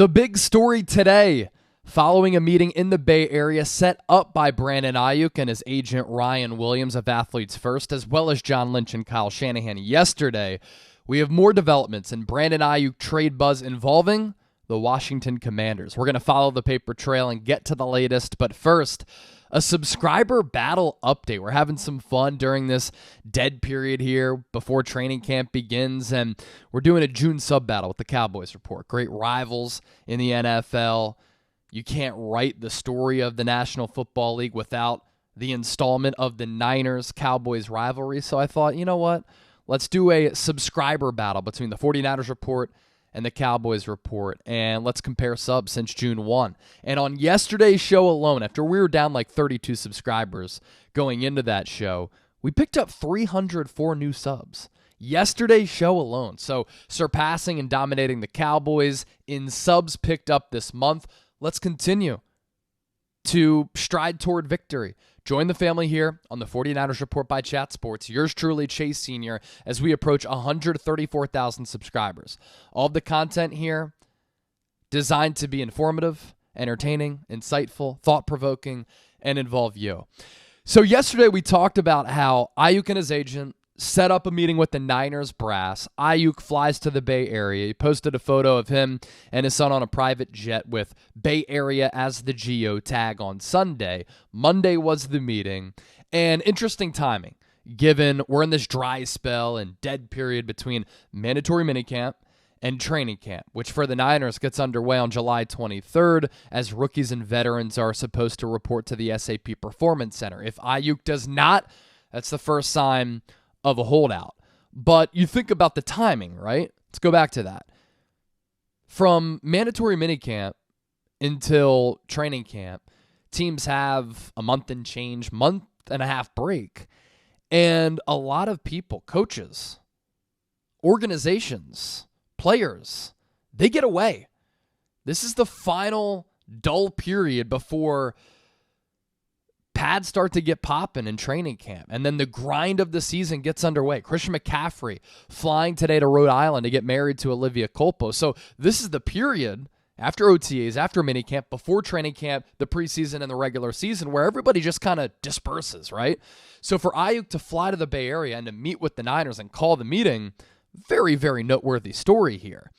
The big story today, following a meeting in the Bay Area set up by Brandon Aiyuk and his agent Ryan Williams of Athletes First, as well as John Lynch and Kyle Shanahan yesterday, we have more developments in Brandon Aiyuk trade buzz involving the Washington Commanders. We're going to follow the paper trail and get to the latest, but first, a subscriber battle update. We're having some fun during this dead period here before training camp begins, and we're doing a June sub battle with the Cowboys Report. Great rivals in the NFL. You can't write the story of the National Football League without the installment of the Niners-Cowboys rivalry, so I thought, you know what? Let's do a subscriber battle between the 49ers Report and the Cowboys Report, and let's compare subs since June 1. And on yesterday's show alone, after we were down like 32 subscribers going into that show, we picked up 304 new subs. Yesterday's show alone. So surpassing and dominating the Cowboys in subs picked up this month. Let's continue to stride toward victory. Join the family here on the 49ers Report by Chat Sports. Yours truly, Chase Sr., as we approach 134,000 subscribers. All of the content here designed to be informative, entertaining, insightful, thought-provoking, and involve you. So yesterday we talked about how Aiyuk and his agent set up a meeting with the Niners brass. Aiyuk flies to the Bay Area. He posted a photo of him and his son on a private jet with Bay Area as the geo tag on Sunday. Monday was the meeting. And interesting timing, given we're in this dry spell and dead period between mandatory minicamp and training camp, which for the Niners gets underway on July 23rd as rookies and veterans are supposed to report to the SAP Performance Center. If Aiyuk does not, that's the first sign of a holdout. But you think about the timing, right? Let's go back to that. From mandatory minicamp until training camp, teams have a month and a half break. And a lot of people, coaches, organizations, players, they get away. This is the final dull period before pads start to get popping in training camp, and then the grind of the season gets underway. Christian McCaffrey flying today to Rhode Island to get married to Olivia Culpo. So this is the period after OTAs, after minicamp, before training camp, the preseason and the regular season, where everybody just kind of disperses, right? So for Aiyuk to fly to the Bay Area and to meet with the Niners and call the meeting, very, very noteworthy story here.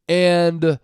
And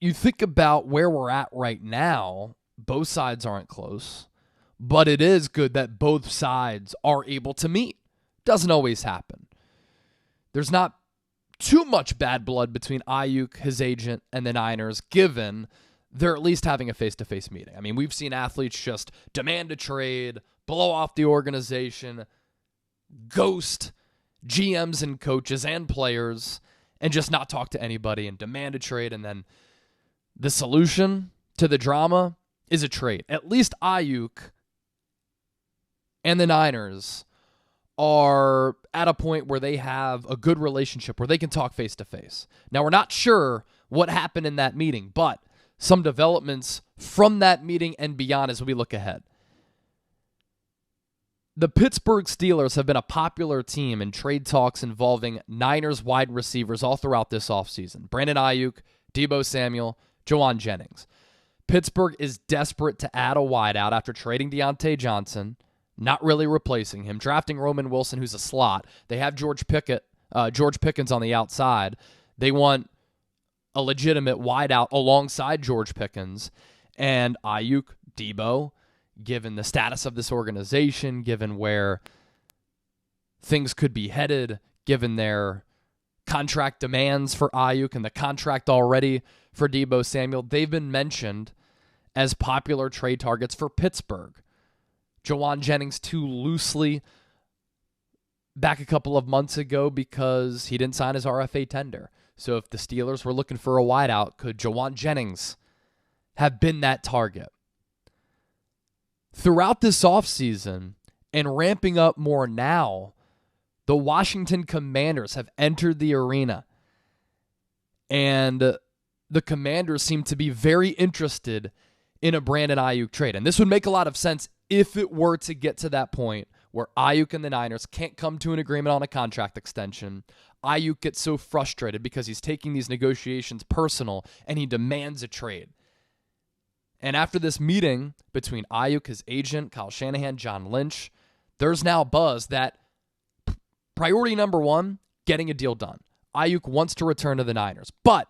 you think about where we're at right now, both sides aren't close, but it is good that both sides are able to meet. Doesn't always happen. There's not too much bad blood between Aiyuk, his agent, and the Niners, given they're at least having a face-to-face meeting. I mean, we've seen athletes just demand a trade, blow off the organization, ghost GMs and coaches and players, and just not talk to anybody and demand a trade, and then the solution to the drama is a trade. At least Aiyuk and the Niners are at a point where they have a good relationship, where they can talk face-to-face. Now, we're not sure what happened in that meeting, but some developments from that meeting and beyond as we look ahead. The Pittsburgh Steelers have been a popular team in trade talks involving Niners wide receivers all throughout this offseason. Brandon Aiyuk, Deebo Samuel, Jawan Jennings. Pittsburgh is desperate to add a wideout after trading Deontay Johnson, not really replacing him, drafting Roman Wilson, who's a slot. They have George Pickens on the outside. They want a legitimate wideout alongside George Pickens. And Aiyuk, Deebo, given the status of this organization, given where things could be headed, given their contract demands for Aiyuk and the contract already for Deebo Samuel, they've been mentioned as popular trade targets for Pittsburgh. Jawan Jennings too loosely back a couple of months ago because he didn't sign his RFA tender. So if the Steelers were looking for a wideout, could Jawan Jennings have been that target? Throughout this offseason and ramping up more now, the Washington Commanders have entered the arena, and the Commanders seem to be very interested in a Brandon Aiyuk trade. And this would make a lot of sense if it were to get to that point where Aiyuk and the Niners can't come to an agreement on a contract extension. Aiyuk gets so frustrated because he's taking these negotiations personal, and he demands a trade. And after this meeting between Aiyuk, his agent, Kyle Shanahan, John Lynch, there's now buzz that priority number one, getting a deal done. Aiyuk wants to return to the Niners. But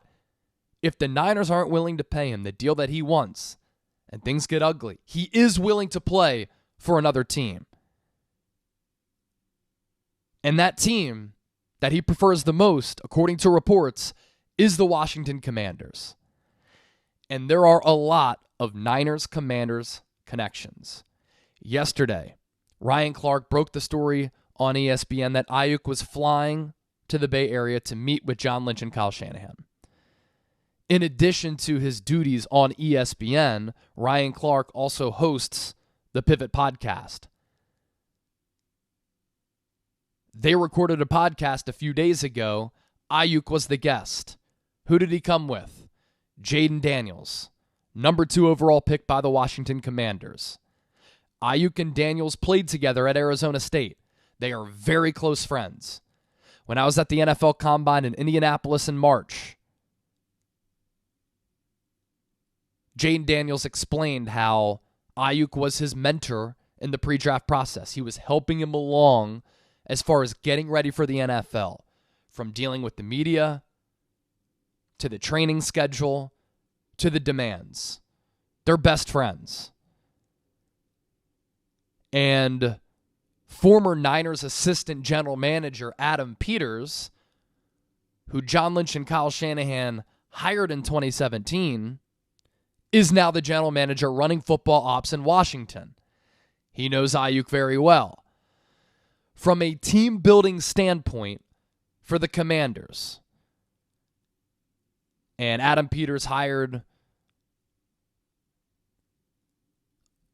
if the Niners aren't willing to pay him the deal that he wants, and things get ugly, he is willing to play for another team. And that team that he prefers the most, according to reports, is the Washington Commanders. And there are a lot of Niners-Commanders connections. Yesterday, Ryan Clark broke the story on ESPN that Aiyuk was flying to the Bay Area to meet with John Lynch and Kyle Shanahan. In addition to his duties on ESPN, Ryan Clark also hosts the Pivot Podcast. They recorded a podcast a few days ago. Aiyuk was the guest. Who did he come with? Jaden Daniels, number 2 overall pick by the Washington Commanders. Aiyuk and Daniels played together at Arizona State. They are very close friends. When I was at the NFL Combine in Indianapolis in March, Jaden Daniels explained how Aiyuk was his mentor in the pre-draft process. He was helping him along as far as getting ready for the NFL, from dealing with the media to the training schedule to the demands. They're best friends. And former Niners assistant general manager Adam Peters, who John Lynch and Kyle Shanahan hired in 2017, is now the general manager running football ops in Washington. He knows Aiyuk very well. From a team-building standpoint for the Commanders, and Adam Peters hired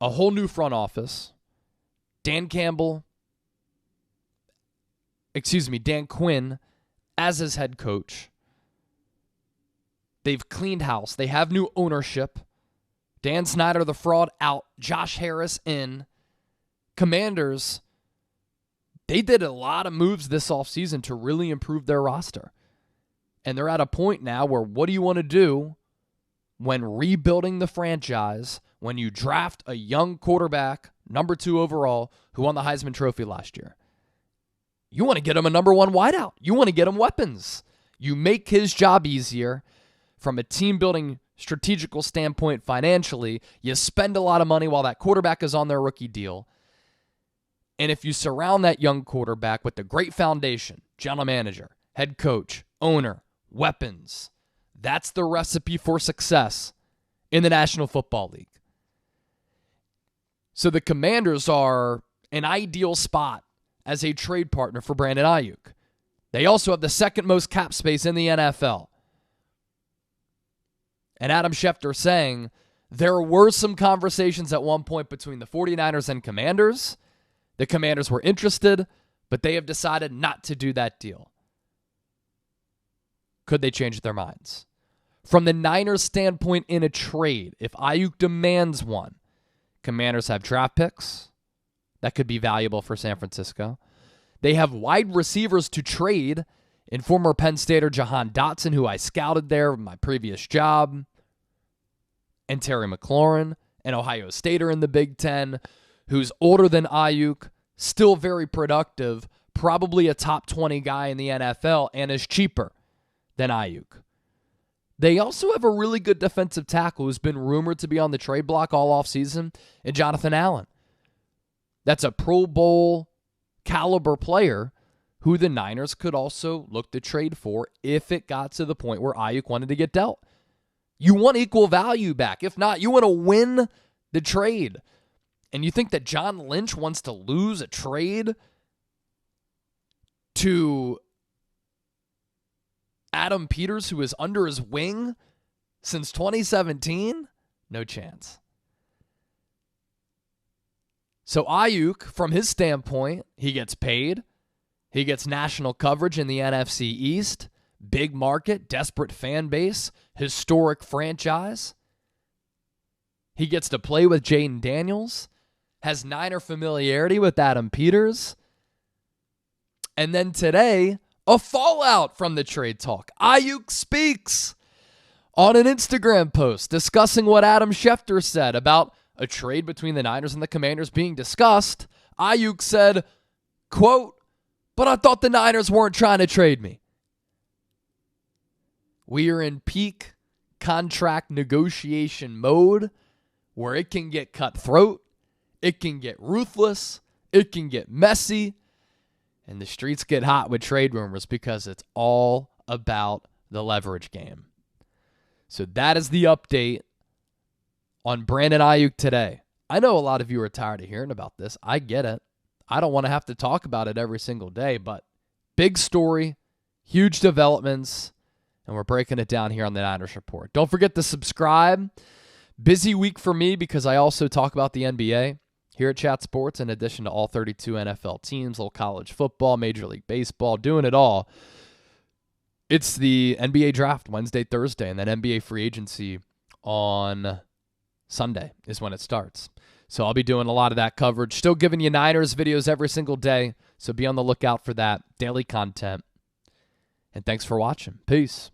a whole new front office. Dan Quinn as his head coach. They've cleaned house. They have new ownership. Dan Snyder, the fraud, out. Josh Harris in. Commanders, they did a lot of moves this offseason to really improve their roster. And they're at a point now where what do you want to do when rebuilding the franchise, when you draft a young quarterback, number 2 overall, who won the Heisman Trophy last year? You want to get him a number 1 wideout. You want to get him weapons. You make his job easier from a team-building strategical standpoint financially. You spend a lot of money while that quarterback is on their rookie deal. And if you surround that young quarterback with a great foundation, general manager, head coach, owner, weapons, that's the recipe for success in the National Football League. So the Commanders are an ideal spot as a trade partner for Brandon Aiyuk. They also have the second most cap space in the NFL. And Adam Schefter saying there were some conversations at one point between the 49ers and Commanders. The Commanders were interested, but they have decided not to do that deal. Could they change their minds? From the Niners' standpoint in a trade, if Aiyuk demands one, Commanders have draft picks that could be valuable for San Francisco. They have wide receivers to trade in former Penn Stater Jahan Dotson, who I scouted there in my previous job, and Terry McLaurin, an Ohio Stater in the Big Ten, who's older than Aiyuk, still very productive, probably a top 20 guy in the NFL, and is cheaper than Aiyuk. They also have a really good defensive tackle who's been rumored to be on the trade block all offseason, and Jonathan Allen. That's a Pro Bowl caliber player who the Niners could also look to trade for if it got to the point where Aiyuk wanted to get dealt. You want equal value back. If not, you want to win the trade. And you think that John Lynch wants to lose a trade to Adam Peters, who is under his wing since 2017? No chance. So Aiyuk, from his standpoint, he gets paid. He gets national coverage in the NFC East. Big market, desperate fan base, historic franchise. He gets to play with Jaden Daniels, has Niner familiarity with Adam Peters. And then today, a fallout from the trade talk. Aiyuk speaks on an Instagram post discussing what Adam Schefter said about a trade between the Niners and the Commanders being discussed. Aiyuk said, quote, "But I thought the Niners weren't trying to trade me." We are in peak contract negotiation mode where it can get cutthroat, it can get ruthless, it can get messy, and the streets get hot with trade rumors because it's all about the leverage game. So that is the update on Brandon Aiyuk today. I know a lot of you are tired of hearing about this. I get it. I don't want to have to talk about it every single day, but big story, huge developments, and we're breaking it down here on the Niners Report. Don't forget to subscribe. Busy week for me because I also talk about the NBA here at Chat Sports in addition to all 32 NFL teams, little college football, Major League Baseball, doing it all. It's the NBA draft Wednesday, Thursday, and then NBA free agency on Sunday is when it starts. So I'll be doing a lot of that coverage. Still giving you Niners videos every single day, so be on the lookout for that. Daily content. And thanks for watching. Peace.